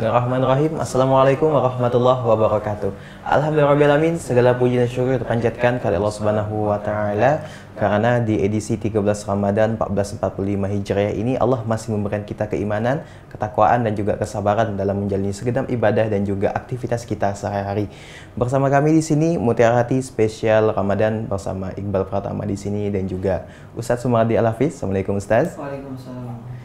Bismillahirrahmanirrahim. Assalamualaikum warahmatullahi wabarakatuh. Alhamdulillahirrahmanirrahim. Segala puji dan syukur terpanjatkan kepada Allah Subhanahu wa Ta'ala, karena di edisi 13 Ramadan 1445 Hijriah ini Allah masih memberikan kita keimanan, ketakwaan dan juga kesabaran dalam menjalani segenap ibadah dan juga aktivitas kita sehari-hari. Bersama kami di sini Mutiara Hati spesial Ramadan bersama Iqbal Pratama di sini dan juga Ustadz Sumardi Al-Hafiz. Assalamualaikum Ustadz. Waalaikumsalam.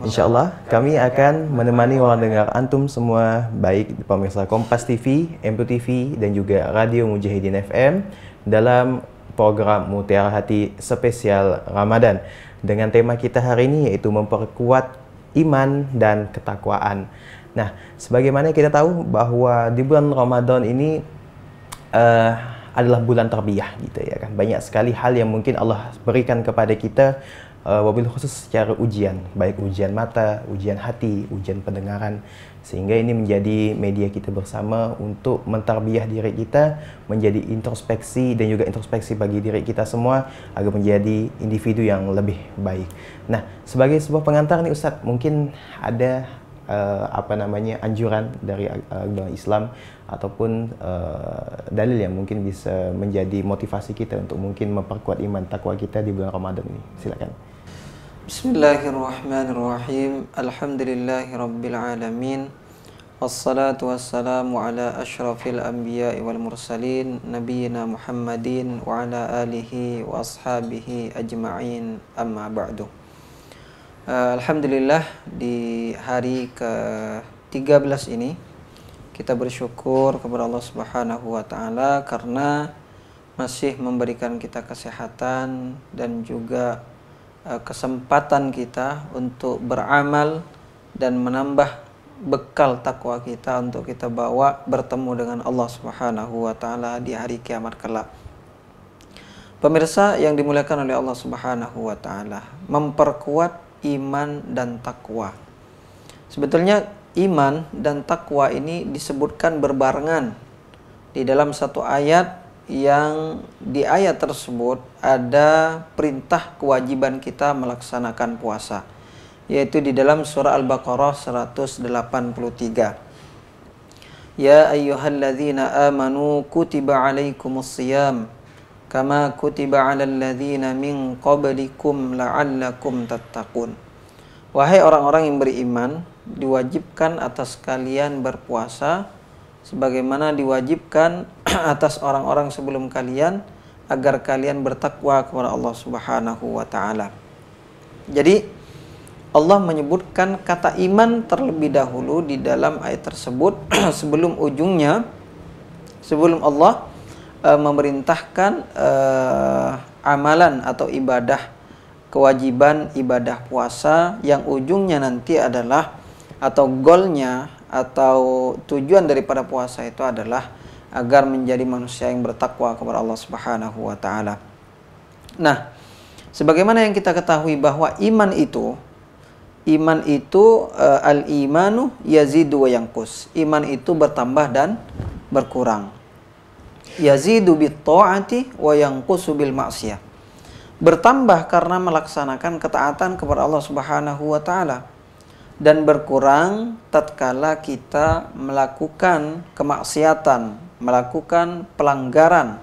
InsyaAllah kami akan menemani orang dengar antum semua, baik pemirsa Kompas TV, MPU TV dan juga Radio Mujahidin FM dalam program Mutiara Hati spesial Ramadan dengan tema kita hari ini yaitu memperkuat iman dan ketakwaan. Nah, sebagaimana kita tahu bahwa di bulan Ramadan ini adalah bulan tarbiyah gitu ya kan. Banyak sekali hal yang mungkin Allah berikan kepada kita, wabil khusus secara ujian, baik ujian mata, ujian hati, ujian pendengaran, sehingga ini menjadi media kita bersama untuk mentarbiyah diri kita menjadi introspeksi dan juga introspeksi bagi diri kita semua agar menjadi individu yang lebih baik. Nah, sebagai sebuah pengantar nih Ustadz, mungkin ada anjuran dari agama Islam ataupun dalil yang mungkin bisa menjadi motivasi kita untuk mungkin memperkuat iman takwa kita di bulan Ramadan ini. Silakan. Bismillahirrahmanirrahim. Alhamdulillahirabbil alamin. Wassalatu wassalamu ala asyrafil anbiya'i wal mursalin nabiyina Muhammadin wa ala alihi wa ashabihi ajma'in, amma ba'du. Alhamdulillah, di hari ke-13 ini kita bersyukur kepada Allah Subhanahu wa Ta'ala karena masih memberikan kita kesehatan dan juga kesempatan kita untuk beramal dan menambah bekal takwa kita untuk kita bawa bertemu dengan Allah Subhanahu wa Ta'ala di hari kiamat kelak. Pemirsa yang dimuliakan oleh Allah Subhanahu wa Ta'ala, memperkuat iman dan takwa. Sebetulnya iman dan takwa ini disebutkan berbarengan di dalam satu ayat, yang di ayat tersebut ada perintah kewajiban kita melaksanakan puasa, yaitu di dalam surah Al-Baqarah 183. Ya ayyuhalladzina amanu kutiba alaikumusiyam kama kutiba alal ladzina min qablikum la'allakum tattaqun. Wahai orang-orang yang beriman, diwajibkan atas kalian berpuasa sebagaimana diwajibkan atas orang-orang sebelum kalian agar kalian bertakwa kepada Allah Subhanahu wa Ta'ala. Jadi Allah menyebutkan kata iman terlebih dahulu di dalam ayat tersebut sebelum ujungnya, sebelum Allah memerintahkan amalan atau ibadah, kewajiban ibadah puasa yang ujungnya nanti adalah, atau goalnya atau tujuan daripada puasa itu adalah agar menjadi manusia yang bertakwa kepada Allah Subhanahu wa Ta'ala. Nah, sebagaimana yang kita ketahui bahwa iman itu al-imanu yazidu wa yanqus. Iman itu bertambah dan berkurang. Yazidu bit ta'ati wa yanqusu bil ma'siyah. Bertambah karena melaksanakan ketaatan kepada Allah Subhanahu wa Ta'ala, dan berkurang tatkala kita melakukan kemaksiatan, melakukan pelanggaran,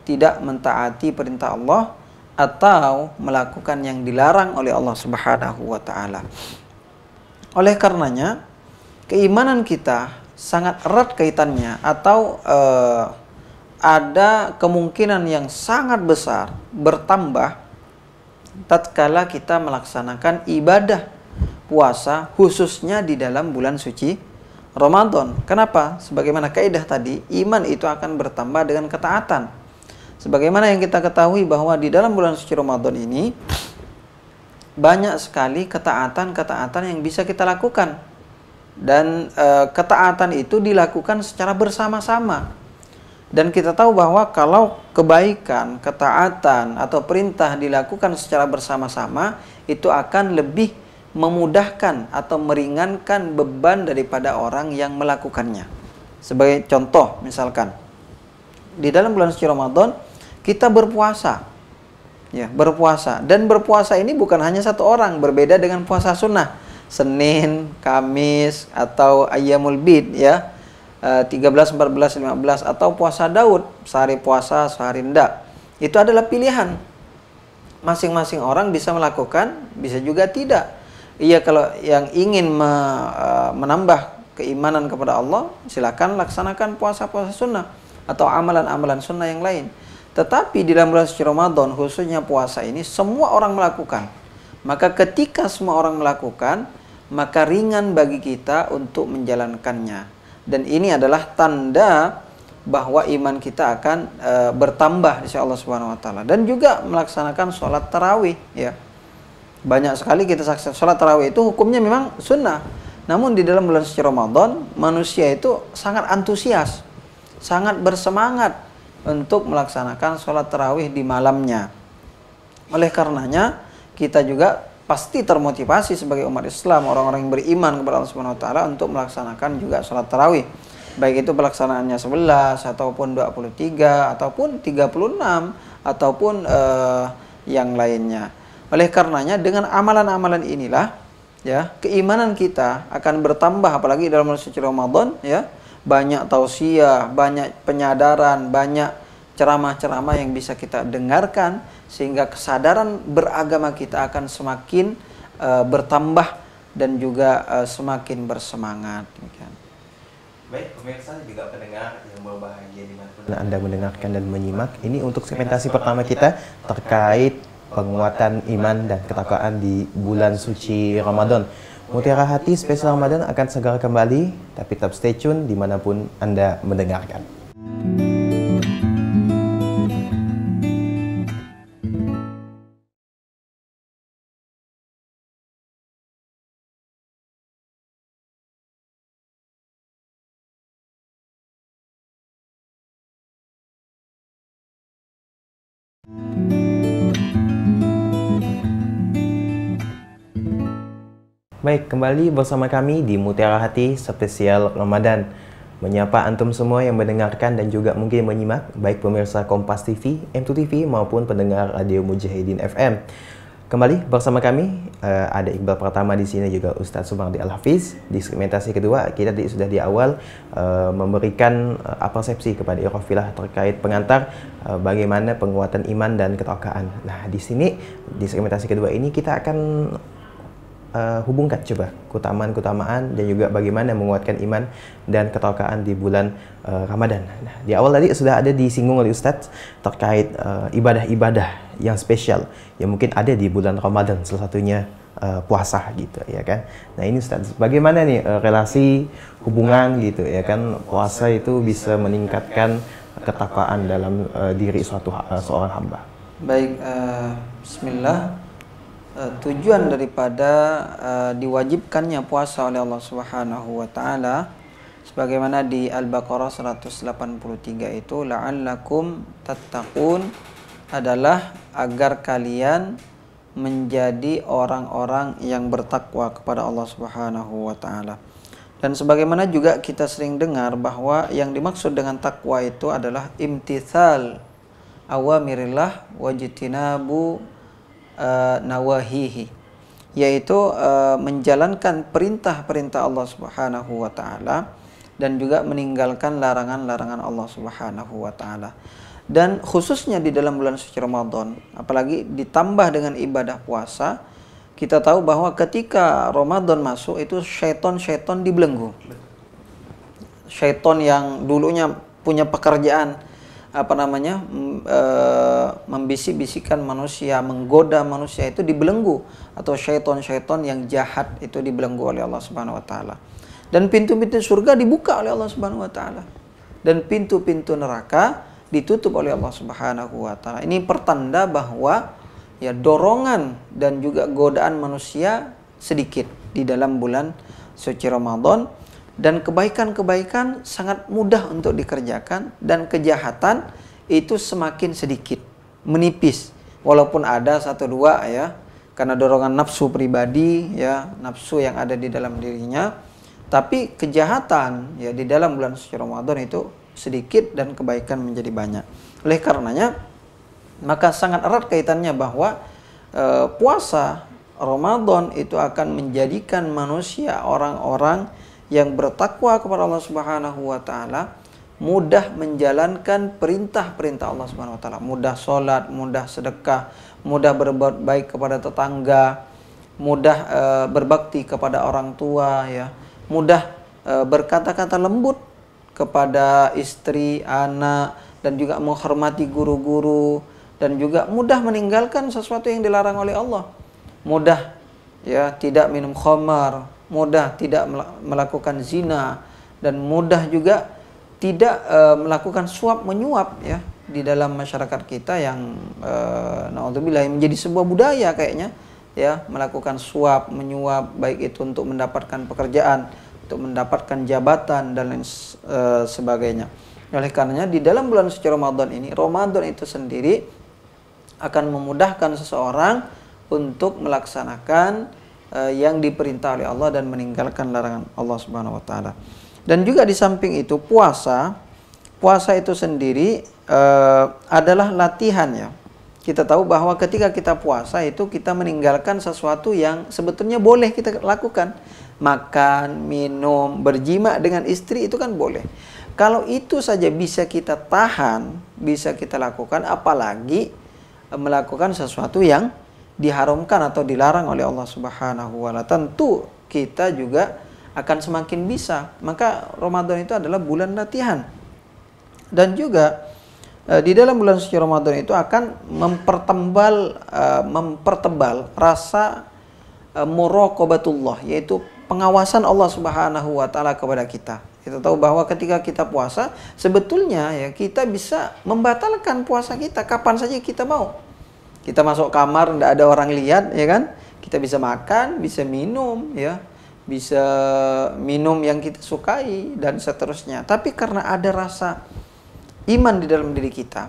tidak mentaati perintah Allah atau melakukan yang dilarang oleh Allah Subhanahu wa Ta'ala. Oleh karenanya, keimanan kita sangat erat kaitannya atau ada kemungkinan yang sangat besar bertambah tatkala kita melaksanakan ibadah puasa khususnya di dalam bulan suci Ramadan. Kenapa? Sebagaimana kaidah tadi, iman itu akan bertambah dengan ketaatan. Sebagaimana yang kita ketahui bahwa di dalam bulan suci Ramadan ini banyak sekali ketaatan-ketaatan yang bisa kita lakukan, dan ketaatan itu dilakukan secara bersama-sama. Dan kita tahu bahwa kalau kebaikan, ketaatan atau perintah dilakukan secara bersama-sama, itu akan lebih memudahkan atau meringankan beban daripada orang yang melakukannya. Sebagai contoh, misalkan di dalam bulan suci Ramadan kita berpuasa, ya, berpuasa, dan berpuasa ini bukan hanya satu orang, berbeda dengan puasa sunnah. Senin, Kamis, atau Ayyamul Bid ya, 13, 14, 15, atau puasa Daud, sehari puasa, sehari enggak. Itu adalah pilihan. Masing-masing orang bisa melakukan, bisa juga tidak. Iya, kalau yang ingin menambah keimanan kepada Allah, silakan laksanakan puasa-puasa sunnah atau amalan-amalan sunnah yang lain. Tetapi di dalam bulan suci Ramadan, khususnya puasa ini, semua orang melakukan. Maka ketika semua orang melakukan, maka ringan bagi kita untuk menjalankannya. Dan ini adalah tanda bahwa iman kita akan bertambah insya Allah Subhanahu Wa Taala. Dan juga melaksanakan sholat tarawih. Ya, banyak sekali kita saksikan sholat tarawih itu hukumnya memang sunnah. Namun di dalam bulan suci Ramadan, manusia itu sangat antusias, sangat bersemangat untuk melaksanakan sholat tarawih di malamnya. Oleh karenanya, kita juga pasti termotivasi sebagai umat Islam, orang-orang yang beriman kepada Allah Subhanahu Wa Taala untuk melaksanakan juga sholat tarawih. Baik itu pelaksanaannya 11, ataupun 23, ataupun 36, ataupun yang lainnya. Oleh karenanya, dengan amalan-amalan inilah, ya, keimanan kita akan bertambah, apalagi dalam bulan suci Ramadan, ya. Banyak tausiah, banyak penyadaran, banyak ceramah-ceramah yang bisa kita dengarkan, sehingga kesadaran beragama kita akan semakin bertambah dan juga semakin bersemangat. Baik, pemirsa juga pendengar yang berbahagia dimanapun Anda mendengarkan dan menyimak. Ini untuk segmentasi pertama kita terkait penguatan iman dan ketakwaan di bulan suci Ramadan. Mutiara Hati spesial Ramadan akan segera kembali, tapi tetap stay tune dimanapun Anda mendengarkan. Baik, kembali bersama kami di Mutiara Hati spesial Ramadan. Menyapa antum semua yang mendengarkan dan juga mungkin menyimak, baik pemirsa Kompas TV, M2TV maupun pendengar Radio Mujahidin FM. Kembali bersama kami, ada Iqbal Pratama di sini, juga Ustadz Sumardi Al-Hafiz. Di segmentasi kedua, kita sudah di awal memberikan persepsi kepada ikhwah terkait pengantar bagaimana penguatan iman dan ketakwaan. Nah, di sini di segmentasi kedua ini kita akan hubungkan coba keutamaan-keutamaan dan juga bagaimana menguatkan iman dan ketakwaan di bulan Ramadan. Nah, di awal tadi sudah ada disinggung oleh Ustadz terkait ibadah-ibadah yang spesial yang mungkin ada di bulan Ramadan, salah satunya puasa gitu ya kan. Nah, ini Ustadz, bagaimana nih relasi hubungan gitu ya kan, puasa itu bisa meningkatkan ketakwaan dalam diri seorang hamba. Baik, bismillah. Tujuan daripada diwajibkannya puasa oleh Allah Subhanahu wa taala sebagaimana di Al-Baqarah 183 itu, la'allakum tattaqun, adalah agar kalian menjadi orang-orang yang bertakwa kepada Allah Subhanahu wa taala. Dan sebagaimana juga kita sering dengar bahwa yang dimaksud dengan takwa itu adalah imtithal awamirillah wajtinabu nawahihi, yaitu menjalankan perintah-perintah Allah Subhanahu wa taala dan juga meninggalkan larangan-larangan Allah Subhanahu wa taala. Dan khususnya di dalam bulan suci Ramadan, apalagi ditambah dengan ibadah puasa, kita tahu bahwa ketika Ramadan masuk itu syaiton dibelenggu. Syaiton yang dulunya punya pekerjaan membisik-bisikkan manusia, menggoda manusia, itu dibelenggu, atau syaiton-syaiton yang jahat itu dibelenggu oleh Allah Subhanahu wa taala. Dan pintu-pintu surga dibuka oleh Allah Subhanahu wa taala. Dan pintu-pintu neraka ditutup oleh Allah Subhanahu wa taala. Ini pertanda bahwa ya dorongan dan juga godaan manusia sedikit di dalam bulan suci Ramadan. Dan kebaikan-kebaikan sangat mudah untuk dikerjakan, dan kejahatan itu semakin sedikit, menipis. Walaupun ada satu dua ya, karena dorongan nafsu pribadi ya, nafsu yang ada di dalam dirinya. Tapi kejahatan ya di dalam bulan suci Ramadan itu sedikit dan kebaikan menjadi banyak. Oleh karenanya, maka sangat erat kaitannya bahwa puasa Ramadan itu akan menjadikan manusia orang-orang yang bertakwa kepada Allah Subhanahu wa taala, mudah menjalankan perintah-perintah Allah Subhanahu wa taala, mudah sholat, mudah sedekah, mudah berbuat baik kepada tetangga, mudah berbakti kepada orang tua, ya, mudah berkata-kata lembut kepada istri, anak, dan juga menghormati guru-guru, dan juga mudah meninggalkan sesuatu yang dilarang oleh Allah, mudah ya tidak minum khamar, mudah tidak melakukan zina, dan mudah juga tidak melakukan suap menyuap ya di dalam masyarakat kita yang naudzubillah menjadi sebuah budaya kayaknya ya, melakukan suap menyuap, baik itu untuk mendapatkan pekerjaan, untuk mendapatkan jabatan, dan lain sebagainya. Oleh karenanya di dalam bulan suci Ramadan ini, Ramadan itu sendiri akan memudahkan seseorang untuk melaksanakan yang diperintah oleh Allah dan meninggalkan larangan Allah Subhanahu wa taala. Dan juga di samping itu puasa itu sendiri adalah latihan ya. Kita tahu bahwa ketika kita puasa itu kita meninggalkan sesuatu yang sebetulnya boleh kita lakukan. Makan, minum, berjima dengan istri itu kan boleh. Kalau itu saja bisa kita tahan, bisa kita lakukan, apalagi melakukan sesuatu yang diharamkan atau dilarang oleh Allah Subhanahu wa taala. Tentu kita juga akan semakin bisa. Maka Ramadan itu adalah bulan latihan. Dan juga di dalam bulan suci Ramadan itu akan mempertebal rasa muraqabatullah, yaitu pengawasan Allah Subhanahu wa taala kepada kita. Kita tahu bahwa ketika kita puasa, sebetulnya ya kita bisa membatalkan puasa kita kapan saja kita mau. Kita masuk kamar tidak ada orang lihat, ya kan? Kita bisa makan, bisa minum, ya. Bisa minum yang kita sukai dan seterusnya. Tapi karena ada rasa iman di dalam diri kita,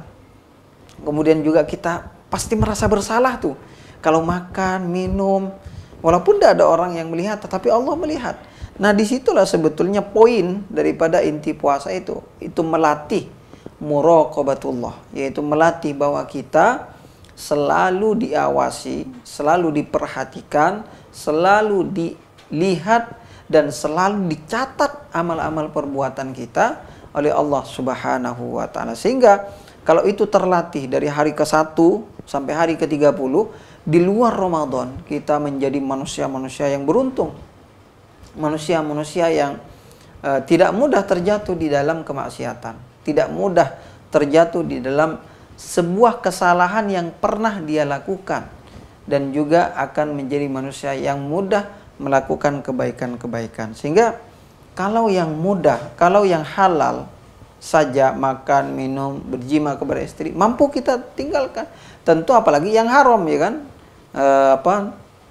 kemudian juga kita pasti merasa bersalah tuh kalau makan, minum, walaupun tidak ada orang yang melihat, tetapi Allah melihat. Nah disitulah sebetulnya poin daripada inti puasa itu melatih muraqabatullah, yaitu melatih bahwa kita selalu diawasi, selalu diperhatikan, selalu dilihat, dan selalu dicatat amal-amal perbuatan kita oleh Allah Subhanahu wa taala. Sehingga kalau itu terlatih dari hari ke-1 sampai hari ke-30, di luar Ramadan kita menjadi manusia-manusia yang beruntung. Manusia-manusia yang tidak mudah terjatuh di dalam kemaksiatan, tidak mudah terjatuh di dalam sebuah kesalahan yang pernah dia lakukan, dan juga akan menjadi manusia yang mudah melakukan kebaikan-kebaikan. Sehingga kalau yang mudah, kalau yang halal saja, makan, minum, berjima kepada istri, mampu kita tinggalkan. Tentu apalagi yang haram, ya kan?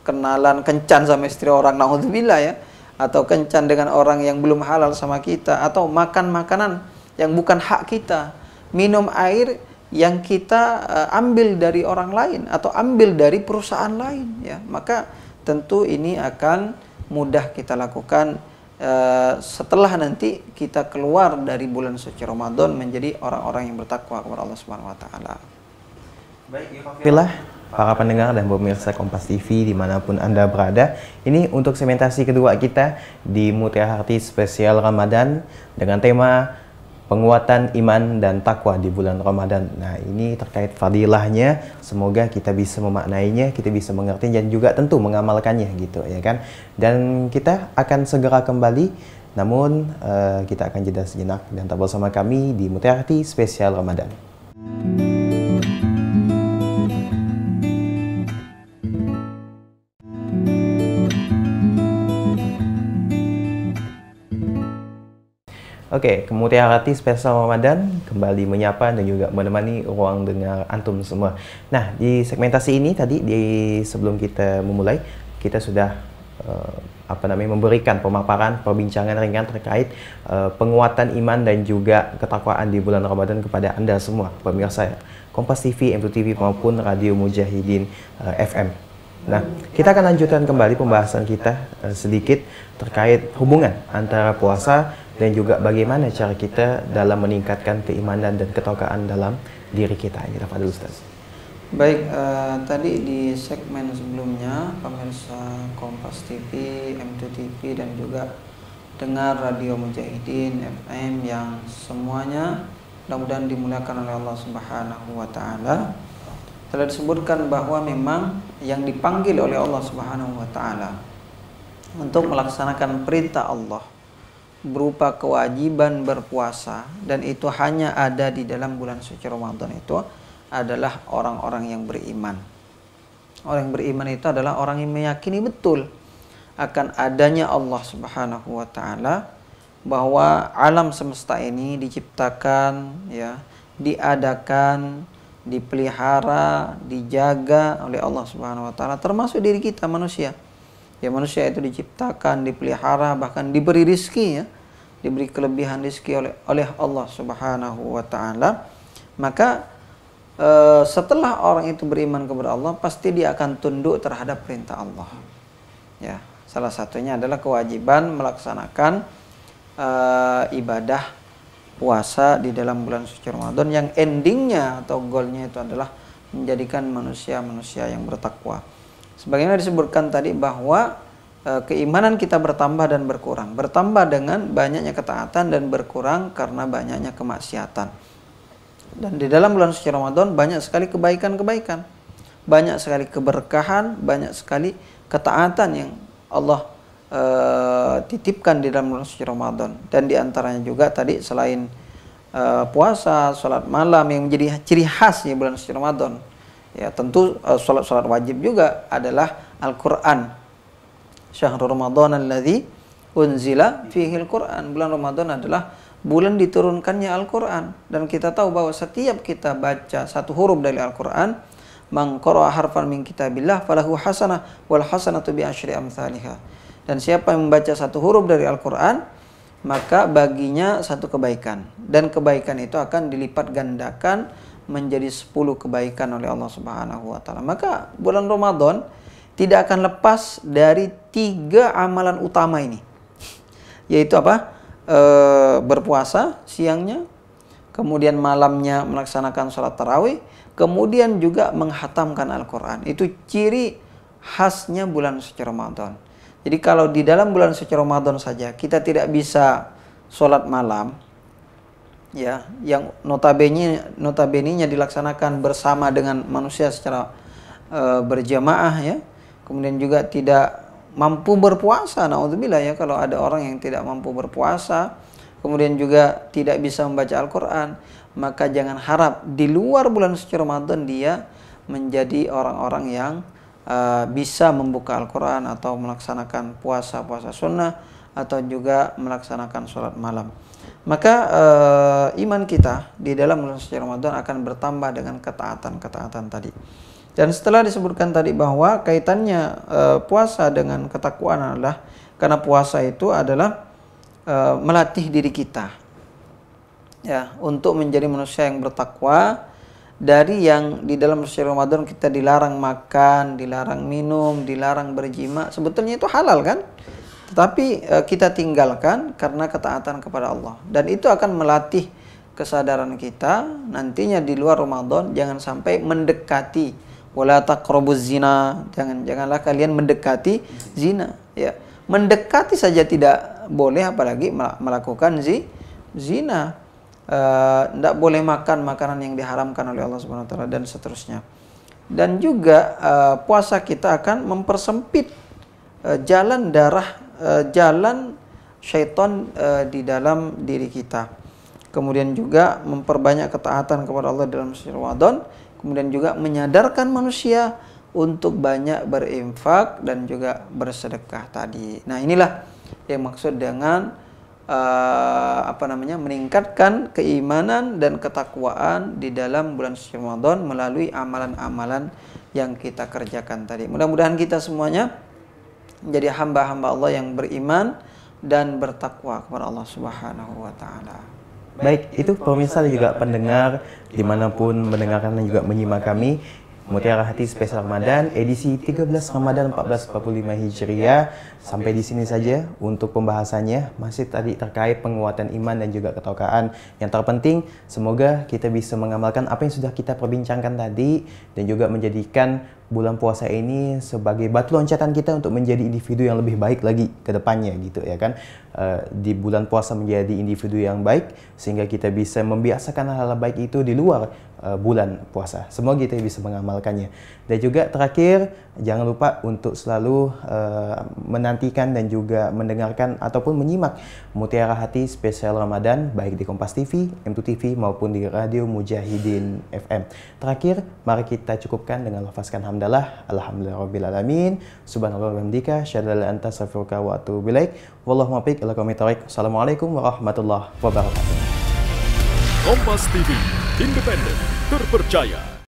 Kenalan kencan sama istri orang, naudzubillah ya, atau kencan dengan orang yang belum halal sama kita, atau makan makanan yang bukan hak kita, minum air yang kita ambil dari orang lain atau ambil dari perusahaan lain, ya. Maka tentu ini akan mudah kita lakukan setelah nanti kita keluar dari bulan suci Ramadan menjadi orang-orang yang bertakwa kepada Allah Subhanahu wa taala. Baiklah para pendengar dan pemirsa Kompas TV dimanapun Anda berada, ini untuk segmentasi kedua kita di Mutiara Hati spesial Ramadan dengan tema penguatan iman dan takwa di bulan Ramadan. Nah, ini terkait fadilahnya, semoga kita bisa memaknainya, kita bisa mengerti dan juga tentu mengamalkannya gitu ya kan. Dan kita akan segera kembali, namun kita akan jeda sejenak dan tetap bersama kami di Mutiara Hati spesial Ramadan. Oke, Mutiara Hati spesial Ramadan kembali menyapa dan juga menemani ruang dengar antum semua. Nah, di segmentasi ini tadi sebelum kita memulai, kita sudah memberikan pemaparan, perbincangan ringan terkait penguatan iman dan juga ketakwaan di bulan Ramadan kepada Anda semua, pemirsa Kompas TV, M2 TV maupun Radio Mujahidin FM. Nah, kita akan lanjutkan kembali pembahasan kita sedikit terkait hubungan antara puasa dan juga bagaimana cara kita dalam meningkatkan keimanan dan ketakwaan dalam diri kita. Ini Pak Ustaz. Baik, tadi di segmen sebelumnya pemirsa Kompas TV, M2TV dan juga dengar Radio Mujahidin FM yang semuanya mudah-mudahan dimuliakan oleh Allah Subhanahu wa taala. Telah disebutkan bahwa memang yang dipanggil oleh Allah Subhanahu wa taala untuk melaksanakan perintah Allah berupa kewajiban berpuasa, dan itu hanya ada di dalam bulan suci Ramadan, itu adalah orang-orang yang beriman. Orang yang beriman itu adalah orang yang meyakini betul akan adanya Allah Subhanahu wa taala, bahwa alam semesta ini diciptakan, ya, diadakan, dipelihara, dijaga oleh Allah Subhanahu wa taala, termasuk diri kita manusia. Ya, manusia itu diciptakan, dipelihara, bahkan diberi rizki, ya, diberi kelebihan rizki oleh Allah Subhanahu wa taala. Maka setelah orang itu beriman kepada Allah, pasti dia akan tunduk terhadap perintah Allah. Ya, salah satunya adalah kewajiban melaksanakan ibadah puasa di dalam bulan suci Ramadan, yang endingnya atau goalnya itu adalah menjadikan manusia-manusia yang bertakwa. Sebagaimana disebutkan tadi bahwa keimanan kita bertambah dan berkurang, bertambah dengan banyaknya ketaatan dan berkurang karena banyaknya kemaksiatan. Dan di dalam bulan suci Ramadan banyak sekali kebaikan-kebaikan, banyak sekali keberkahan, banyak sekali ketaatan yang Allah titipkan di dalam bulan suci Ramadan. Dan diantaranya juga tadi selain puasa, sholat malam yang menjadi ciri khas di bulan suci Ramadan, ya tentu sholat wajib juga adalah Al-Quran. Syahrul Ramadan alladzi unzila fihil Quran. Bulan Ramadan adalah bulan diturunkannya Al-Quran, dan kita tahu bahwa setiap kita baca satu huruf dari Al-Quran, man qara'a harfan min kitabillah falahu hasanah wal hasanatu bi asyri amsalihha. Dan siapa yang membaca satu huruf dari Al-Quran, maka baginya satu kebaikan, dan kebaikan itu akan dilipat gandakan menjadi 10 kebaikan oleh Allah Subhanahu wa taala. Maka bulan Ramadan tidak akan lepas dari 3 amalan utama ini, yaitu apa? Berpuasa siangnya, kemudian malamnya melaksanakan sholat tarawih, kemudian juga menghatamkan Al-Quran. Itu ciri khasnya bulan suci Ramadan. Jadi kalau di dalam bulan suci Ramadan saja kita tidak bisa sholat malam, ya, yang notabene-nya dilaksanakan bersama dengan manusia secara berjamaah, ya, kemudian juga tidak mampu berpuasa, naudzubillah, ya, kalau ada orang yang tidak mampu berpuasa, kemudian juga tidak bisa membaca Al-Quran, maka jangan harap di luar bulan suci Ramadan dia menjadi orang-orang yang bisa membuka Al-Quran atau melaksanakan puasa-puasa sunnah atau juga melaksanakan sholat malam. Maka iman kita di dalam bulan suci Ramadan akan bertambah dengan ketaatan-ketaatan tadi. Dan setelah disebutkan tadi bahwa kaitannya puasa dengan ketakwaan adalah karena puasa itu adalah melatih diri kita, ya, untuk menjadi manusia yang bertakwa, dari yang di dalam suci Ramadan kita dilarang makan, dilarang minum, dilarang berjima. Sebetulnya itu halal kan? Tetapi kita tinggalkan karena ketaatan kepada Allah. Dan itu akan melatih kesadaran kita nantinya di luar Ramadan jangan sampai mendekati, wala taqrabuz zina, janganlah kalian mendekati zina, ya. Mendekati saja tidak boleh, apalagi melakukan zina. Tidak boleh makan makanan yang diharamkan oleh Allah Subhanahu wa taala, dan seterusnya. Dan juga puasa kita akan mempersempit jalan syaitan di dalam diri kita. Kemudian juga memperbanyak ketaatan kepada Allah dalam suci Ramadan. Kemudian juga menyadarkan manusia untuk banyak berinfak dan juga bersedekah tadi. Nah, inilah yang maksud dengan meningkatkan keimanan dan ketakwaan di dalam bulan suci Ramadan melalui amalan-amalan yang kita kerjakan tadi. Mudah-mudahan kita semuanya menjadi hamba-hamba Allah yang beriman dan bertakwa kepada Allah Subhanahu wa taala. Baik, itu pemirsa dan juga pendengar dimanapun mendengarkan dan juga menyimak kami. Mutiara Hati Spesial Ramadan edisi 13 Ramadan 1445 Hijriah. Sampai di sini saja untuk pembahasannya, masih tadi terkait penguatan iman dan juga ketakwaan. Yang terpenting, semoga kita bisa mengamalkan apa yang sudah kita perbincangkan tadi dan juga menjadikan bulan puasa ini sebagai batu loncatan kita untuk menjadi individu yang lebih baik lagi ke depannya gitu ya kan. Di bulan puasa menjadi individu yang baik sehingga kita bisa membiasakan hal-hal baik itu di luar bulan puasa. Semoga kita bisa mengamalkannya. Dan juga terakhir, jangan lupa untuk selalu menantikan dan juga mendengarkan ataupun menyimak Mutiara Hati Spesial Ramadan baik di Kompas TV, M2 TV maupun di Radio Mujahidin FM. Terakhir, mari kita cukupkan dengan lafazkan hamdalah. Alhamdulillahirabbil Subhanallah wa bihamdika, asyhadu an la ilaha illa anta, astaghfiruka wa atubu ilaik. Wallahu muwaffiq ila aqwamit thoriq. Assalamualaikum warahmatullahi wabarakatuh. Kompas TV, independen, terpercaya.